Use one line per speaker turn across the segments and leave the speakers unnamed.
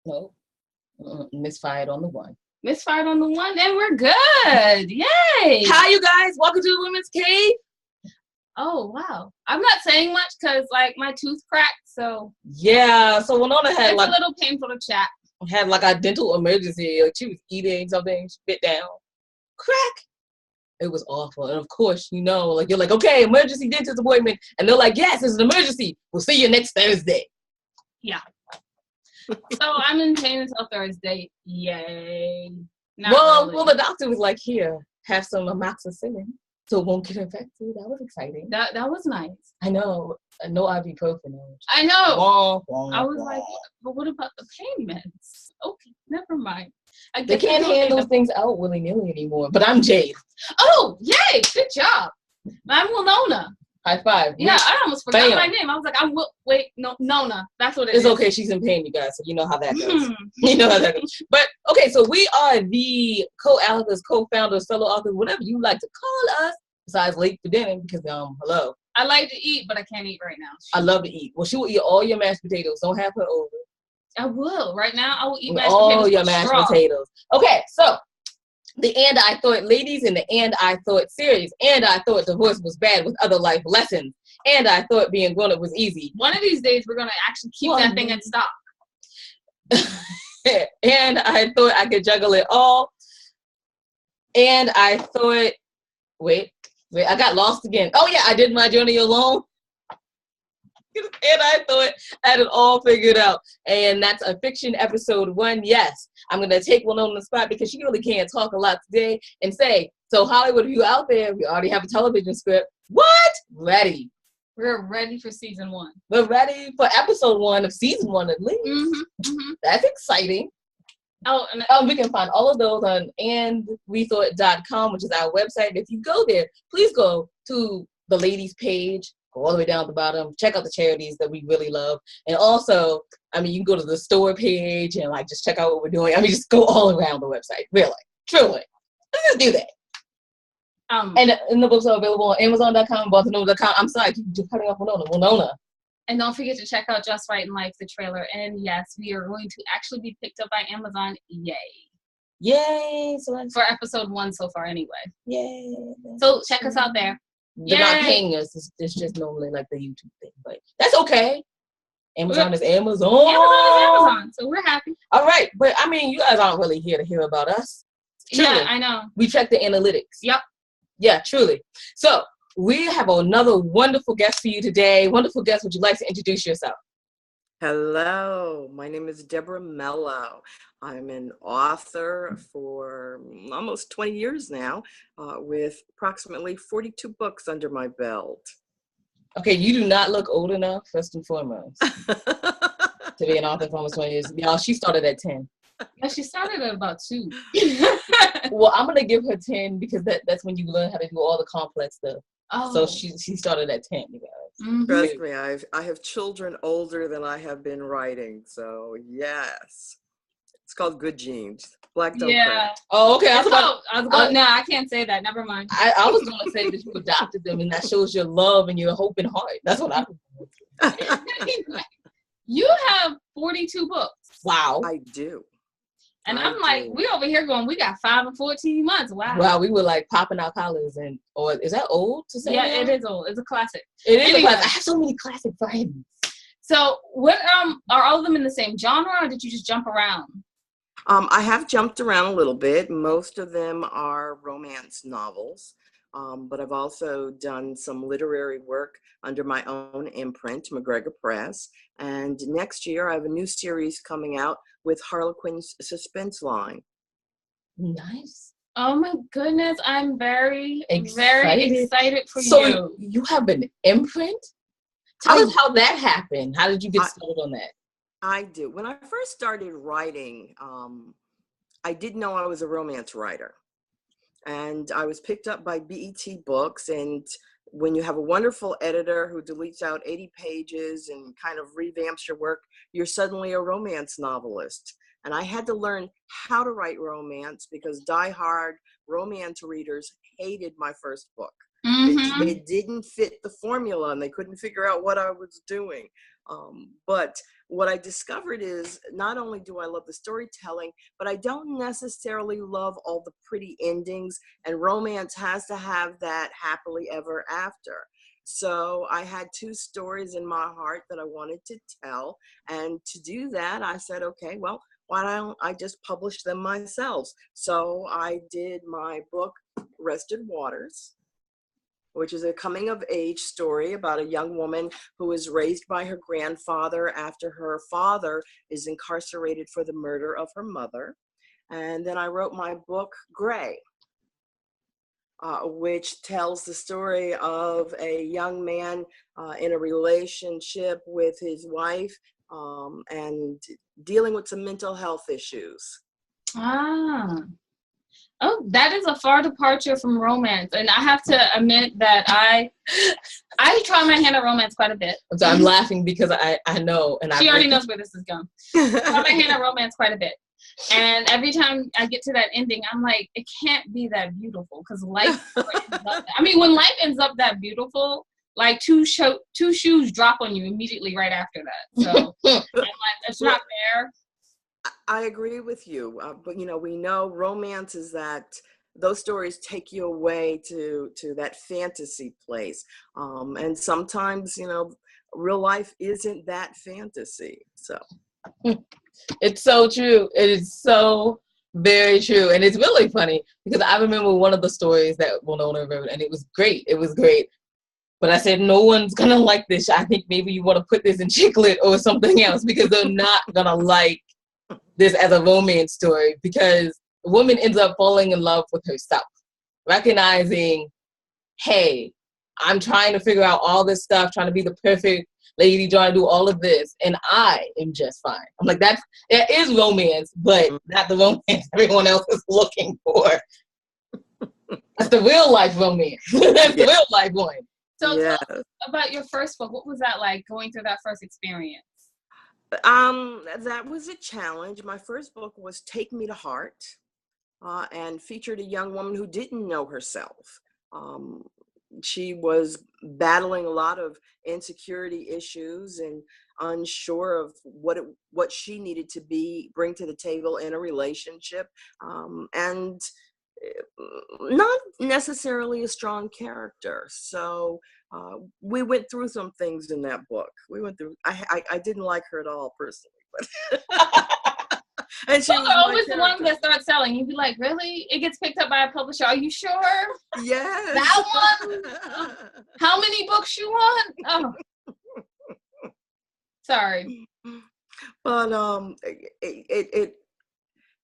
No. Misfired on the one.
Misfired on the one, and we're good. Yay!
Hi, you guys. Welcome to the Women's Cave.
Oh, wow. I'm not saying much because, like, my tooth cracked, so.
Yeah, so Winona had
it's a little painful to chat.
Had like a dental emergency. Like she was eating something, spit down. Crack. It was awful. And of course, you know, like you're like, okay, emergency dentist appointment. And they're like, yes, it's an emergency. We'll see you next Thursday.
Yeah. So I'm in pain until Thursday. Yay.
Well, the doctor was like, here, have some amoxicillin so it won't get infected. That was exciting.
That was nice.
I know. No ibuprofen.
I know. I was
wah.
like, but what about the pain meds? Okay, never mind.
They can't hand those things out willy-nilly anymore. But I'm Jade.
Oh, yay. Good job. I'm Winona.
High five.
Yeah, I almost forgot my name. I was like, Nona. That's what it is.
It's okay. She's in pain, you guys. So you know how that goes. You know how that goes. But, okay, so we are the co-authors, co-founders, fellow authors, whatever you like to call us, besides late for dinner, because, hello.
I like to eat, but I can't eat right now.
I love to eat. Well, she will eat all your mashed potatoes. Don't have her over.
I will. Right now, I will eat mashed
potatoes.
All
your mashed potatoes. Okay, so the And I Thought Ladies in the And I Thought series. And I Thought Divorce Was Bad with Other Life Lessons. And I Thought Being Grown Up Was Easy.
One of these days, we're going to actually keep that thing in stock.
And I Thought I Could Juggle It All. And I thought, wait, I got lost again. Oh, yeah, I Did My Journey Alone. And I thought I had it all figured out. And that's a fiction episode 1. Yes, I'm going to take one on the spot because she really can't talk a lot today and say, so Hollywood, if you out there, we already have a television script. What? Ready.
We're ready for season 1.
We're ready for episode 1 of season 1 at least.
Mm-hmm.
That's exciting.
Oh, and
we can find all of those on andwethought.com, which is our website. If you go there, please go to the ladies page. All the way down at the bottom. Check out the charities that we really love. And also, you can go to the store page and just check out what we're doing. Just go all around the website. Really. Truly. Let's just do that. And the books are available on Amazon.com, Barcelona.com. I'm sorry, I keep cutting off Winona.
And don't forget to check out Just Right in Life, the trailer. And yes, we are going to actually be picked up by Amazon. Yay.
Yay. So that's
for episode 1 so far anyway.
Yay.
So check us out there.
They're not paying us. It's just normally like the YouTube thing, but that's okay. Amazon is Amazon.
Amazon, so we're happy.
All right, but you guys aren't really here to hear about us. Truly.
Yeah, I know.
We check the analytics.
Yep.
Yeah, truly. So we have another wonderful guest for you today. Wonderful guest. Would you like to introduce yourself?
Hello, my name is Deborah Mello. I'm an author for almost 20 years now, with approximately 42 books under my belt.
Okay, you do not look old enough, first and foremost, to be an author for almost 20 years. Y'all, she started at 10.
Yeah, she started at about 2.
Well, I'm going to give her 10 because that's when you learn how to do all the complex stuff.
Oh.
So she started at 10, you guys.
Mm-hmm. Trust me, I have children older than I have been writing, so yes. It's called Good Genes. Black don't crack.
Oh, okay.
No, I can't say that. Never mind.
I was going to say that you adopted them, and that shows your love and your hope and heart. That's what I was.
You have 42 books.
Wow.
I do.
And I'm like, we over here going, we got 5 and 14 months. Wow.
Wow, we were popping our collars or is that old to say?
Yeah, it is old. It's a classic.
It is a classic. I have so many classic friends.
So what are all of them in the same genre, or did you just jump around?
I have jumped around a little bit. Most of them are romance novels, but I've also done some literary work under my own imprint, McGregor Press. And next year, I have a new series coming out with Harlequin's suspense line.
Nice.
Oh my goodness, I'm very excited for you.
So you have an imprint? Tell us how that happened. How did you get started on that?
I do. When I first started writing, I didn't know I was a romance writer. And I was picked up by BET Books. And when you have a wonderful editor who deletes out 80 pages and kind of revamps your work, you're suddenly a romance novelist. And I had to learn how to write romance because diehard romance readers hated my first book. Mm-hmm. They It didn't fit the formula, and they couldn't figure out what I was doing. But what I discovered is not only do I love the storytelling, but I don't necessarily love all the pretty endings, and romance has to have that happily ever after. So I had two stories in my heart that I wanted to tell. And to do that, I said, okay, well, why don't I just publish them myself? So I did my book, Rested Waters, which is a coming of age story about a young woman who is raised by her grandfather after her father is incarcerated for the murder of her mother. And then I wrote my book, Gray, which tells the story of a young man in a relationship with his wife and dealing with some mental health issues.
Ah. Oh, that is a far departure from romance. And I have to admit that I try my hand at romance quite a bit.
So I'm laughing because I know. And
she already knows where this is going. I try my hand at romance quite a bit. And every time I get to that ending, I'm like, it can't be that beautiful, because life ends up when life ends up that beautiful, like two shoes drop on you immediately right after that. So I'm like, it's not fair.
I agree with you, but we know romance is that those stories take you away to that fantasy place, and sometimes real life isn't that fantasy. So
it's so true. It is so very true, and it's really funny because I remember one of the stories that Winona wrote, and it was great. It was great. But I said, no one's going to like this. I think maybe you want to put this in chicklet or something else, because they're not going to like this as a romance story, because the woman ends up falling in love with herself, recognizing, hey, I'm trying to figure out all this stuff, trying to be the perfect lady, trying to do all of this, and I am just fine. I'm like, it is romance, but not the romance everyone else is looking for. That's the real life romance. That's the real life one.
So tell us about your first book. What was that like, going through that first experience?
That was a challenge. My first book was Take Me to Heart, and featured a young woman who didn't know herself. She was battling a lot of insecurity issues and unsure of what she needed to bring to the table in a relationship, and not necessarily a strong character. So we went through some things in that book. I didn't like her at all personally, but and she was
always the ones that start selling. You'd be like, really? It gets picked up by a publisher. Are you sure?
Yes.
That one? Oh. How many books you want? Oh. Sorry.
But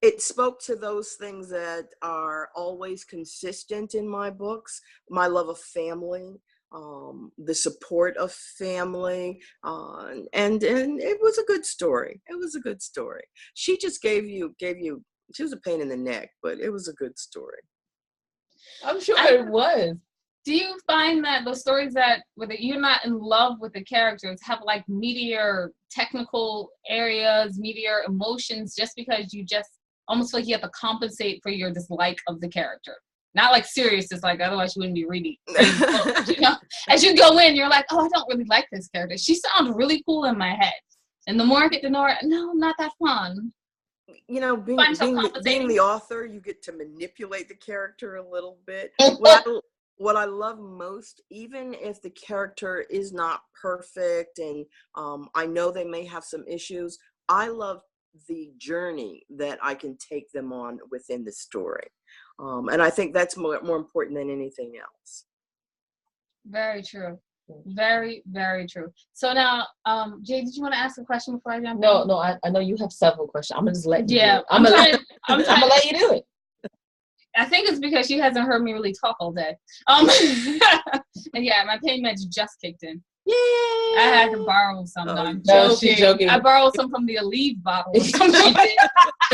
it spoke to those things that are always consistent in my books: my love of family, the support of family, and it was a good story. It was a good story. She just gave you. She was a pain in the neck, but it was a good story.
I'm sure it was.
Do you find that the stories that whether you're not in love with the characters have like meatier technical areas, meatier emotions, just because you just almost feel like you have to compensate for your dislike of the character? Not like serious dislike, otherwise you wouldn't be reading. As you go in, you're like, oh, I don't really like this character. She sounds really cool in my head. And the more I get to know her, no, not that fun.
Being the author, you get to manipulate the character a little bit. What I love most, even if the character is not perfect and I know they may have some issues, I love the journey that I can take them on within the story. And I think that's more important than anything else.
Very true. Very, very true. So now, Jay, did you want to ask a question before I jump in?
No, I know you have several questions. I'm going to just let you do it.
I'm going
to let you do it.
I think it's because she hasn't heard me really talk all day. And yeah, my pain meds just kicked in. Yay! I had to borrow some.
No, she's joking.
I borrowed some from the Aleve bottle.
She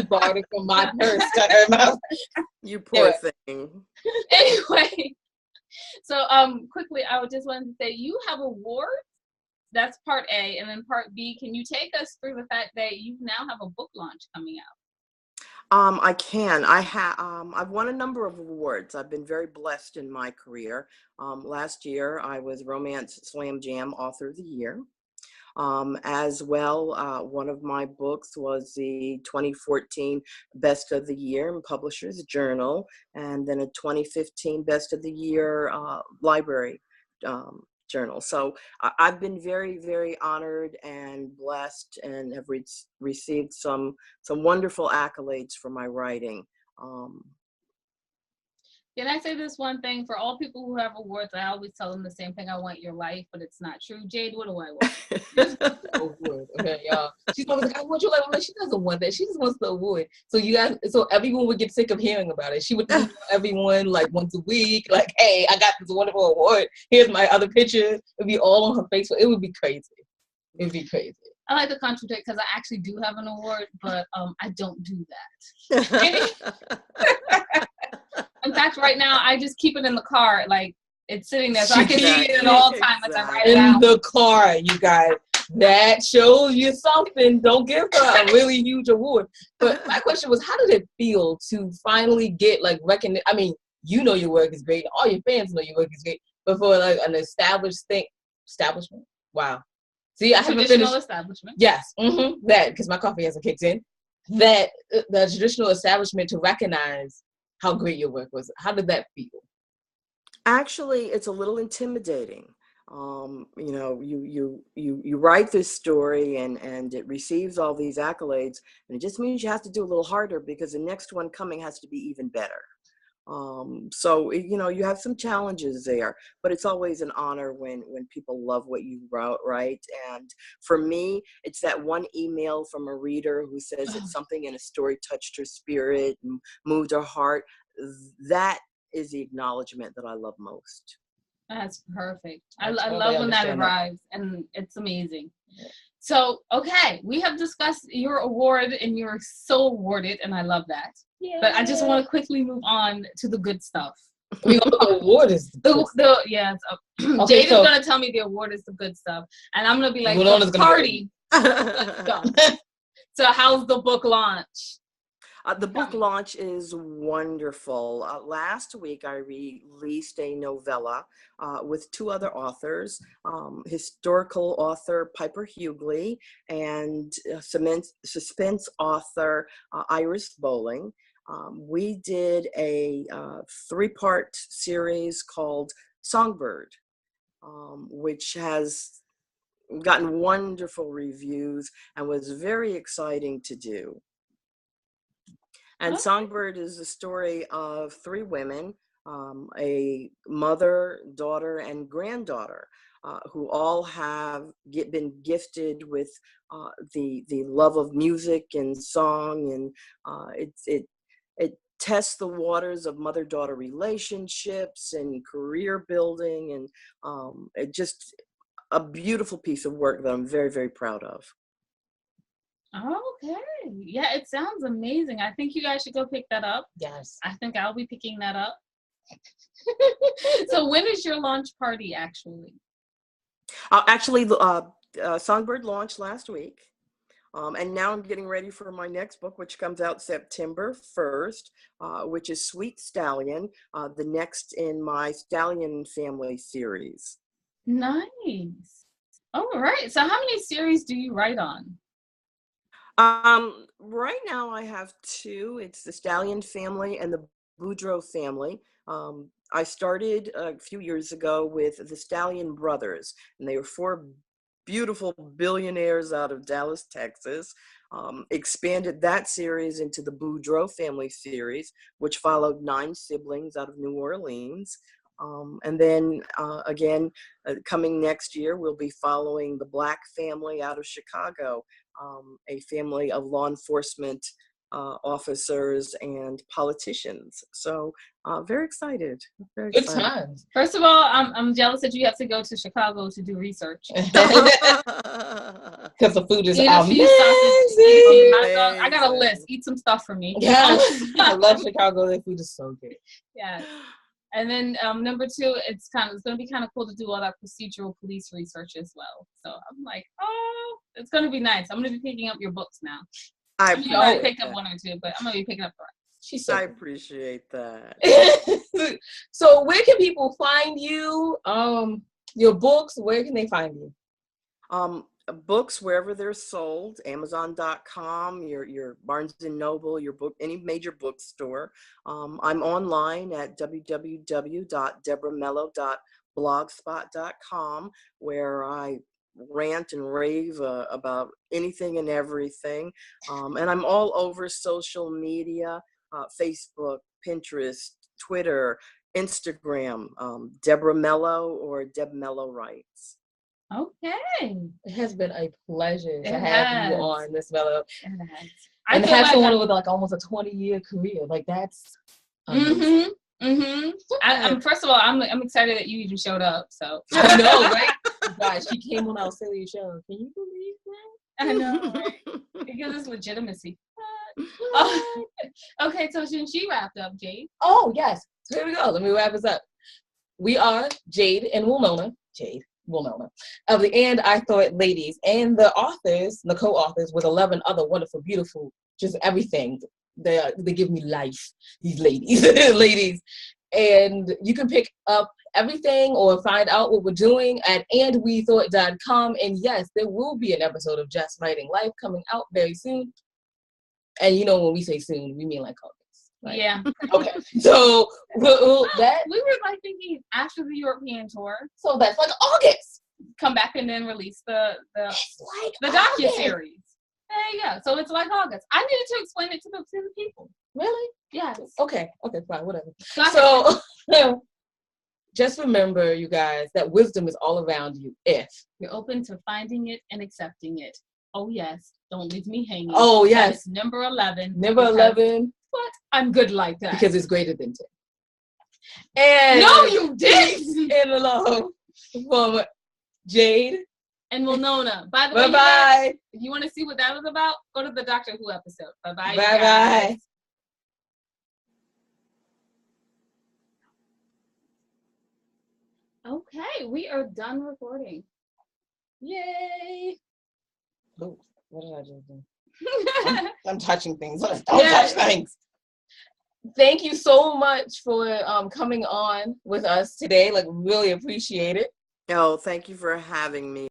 borrowed it from my purse to her mouth.
You poor thing.
Anyway, so quickly, I would just wanted to say you have awards. That's part A, and then part B. Can you take us through the fact that you now have a book launch coming out?
I can. I've won a number of awards. I've been very blessed in my career. Last year, I was Romance Slam Jam Author of the Year. As well, one of my books was the 2014 Best of the Year in Publishers Journal, and then a 2015 Best of the Year Library Journal. So I've been very, very honored and blessed, and have received some wonderful accolades for my writing. Um,
Can I say this one thing? For all people who have awards, I always tell them the same thing. I want your life, but it's not true. Jade, what do I want?
Award. Okay, y'all. She's always like, I want your life. I'm like, she doesn't want that. She just wants the award. So you guys, so everyone would get sick of hearing about it. She would tell everyone like once a week, like, hey, I got this wonderful award. Here's my other picture. It'd be all on her Facebook. It would be crazy. It'd be crazy.
I like to contradict because I actually do have an award, but I don't do that. In fact, right now, I just keep it in the car. Like, it's sitting there, so I can see it at all times as I write it out.
In the car, you guys. That shows you something. Don't give her a really huge award. But my question was, how did it feel to finally get, like, recognition? I mean, you know your work is great. All your fans know your work is great. But for, like, an establishment? Wow. See, I haven't finished.
Establishment.
Yes, that, because my coffee hasn't kicked in. That, the traditional establishment to recognize how great your work was. How did that feel?
Actually, it's a little intimidating. You know, you write this story and it receives all these accolades, and it just means you have to do a little harder because the next one coming has to be even better. So, you know, you have some challenges there, but it's always an honor when people love what you write. And for me, it's that one email from a reader who says that something in a story touched her spirit and moved her heart. That is the acknowledgement that I love most.
That's perfect. I love when that arrives, and it's amazing. So, okay, we have discussed your award, and you're so awarded, and I love that. Yay. But I just want to quickly move on to the good stuff.
The award is
Jade is going to tell me the award is the good stuff, and I'm going to be like, the party. So how's the book launch?
The book launch is wonderful. Last week, I released a novella with two other authors, historical author Piper Hughley and suspense author Iris Bowling. We did a 3-part series called Songbird, which has gotten wonderful reviews and was very exciting to do. And Songbird is the story of 3 women, a mother, daughter, and granddaughter, who all have been gifted with the love of music and song, and it tests the waters of mother-daughter relationships and career building, and it just a beautiful piece of work that I'm very, very proud of.
Okay. Yeah, it sounds amazing. I think you guys should go pick that up.
Yes.
I think I'll be picking that up. So when is your launch party actually?
Actually, Songbird launched last week. And now I'm getting ready for my next book, which comes out September 1st, which is Sweet Stallion, the next in my Stallion family series.
Nice. All right. So how many series do you write on?
Right now I have 2. It's the Stallion family and the Boudreaux family. I started a few years ago with the Stallion brothers, and they were 4 beautiful billionaires out of Dallas, Texas. Expanded that series into the Boudreaux family series, which followed 9 siblings out of New Orleans. And then again, coming next year, we'll be following the Black family out of Chicago, a family of law enforcement officers and politicians. So very excited. Very
Good
excited.
times.
First of all, I'm jealous that you have to go to Chicago to do research.
Because the food is amazing.
I got a list. Eat some stuff for me.
Yes, I love Chicago. Their food is so good.
Yeah. And then number 2, it's going to be kind of cool to do all that procedural police research as well. So I'm like, oh, it's going to be nice. I'm going to be picking up your books now.
I
mean, I already
appreciate
picked up
that.
one or two, but I'm gonna be picking up the rest.
She's so
I
cool.
appreciate that.
So where can people find you? Your books, where can they find you?
Books wherever they're sold, Amazon.com, your Barnes and Noble, your book, any major bookstore. I'm online at www.deborahmello.blogspot.com, where I rant and rave about anything and everything. And I'm all over social media, Facebook, Pinterest, Twitter, Instagram, Deborah Mello or Deb Mello Writes.
Okay.
It has been a pleasure to
It
have you
has.
on, Miss Mello.
It has.
And
feel
have
like
someone with like almost a 20-year career. Like that's amazing.
I'm first of all, I'm excited that you even showed up. So
I know, right? Guys, she came on our silly show. Can you believe that?
I know, right? It gives us legitimacy. Okay, so since she wrapped up, Jade.
Oh yes. So here we go. Let me wrap this up. We are Jade and Wilnona. Of the And I Thought ladies, and the authors, the co-authors, with 11 other wonderful, beautiful, just everything. They give me life, these ladies. Ladies. And you can pick up everything or find out what we're doing at andwethought.com. And yes, there will be an episode of Just Writing Life coming out very soon. And you know, when we say soon, we mean like August. Right?
Yeah.
Okay. So that
we were like thinking after the European tour.
So that's like August.
Come back and then release the
like
docu-series. There you go. So it's like August. I needed to explain it to the people.
Really?
Yes.
Okay, fine, whatever. So just remember, you guys, that wisdom is all around you if
you're open to finding it and accepting it. Oh yes. Don't leave me hanging.
Oh yes.
That is number 11.
Number 11.
What? I'm good like that.
Because it's greater than 10. And
no, you didn't.
And love from Jade
and Wilnona. By the way,
bye.
If you want to see what that was about, go to the Doctor Who episode. Bye-bye.
Bye-bye.
Okay, we are done recording.
Yay. Oh, what did I just do? I'm touching things. Don't touch things. Thank you so much for coming on with us today. Like, really appreciate it.
Oh, thank you for having me.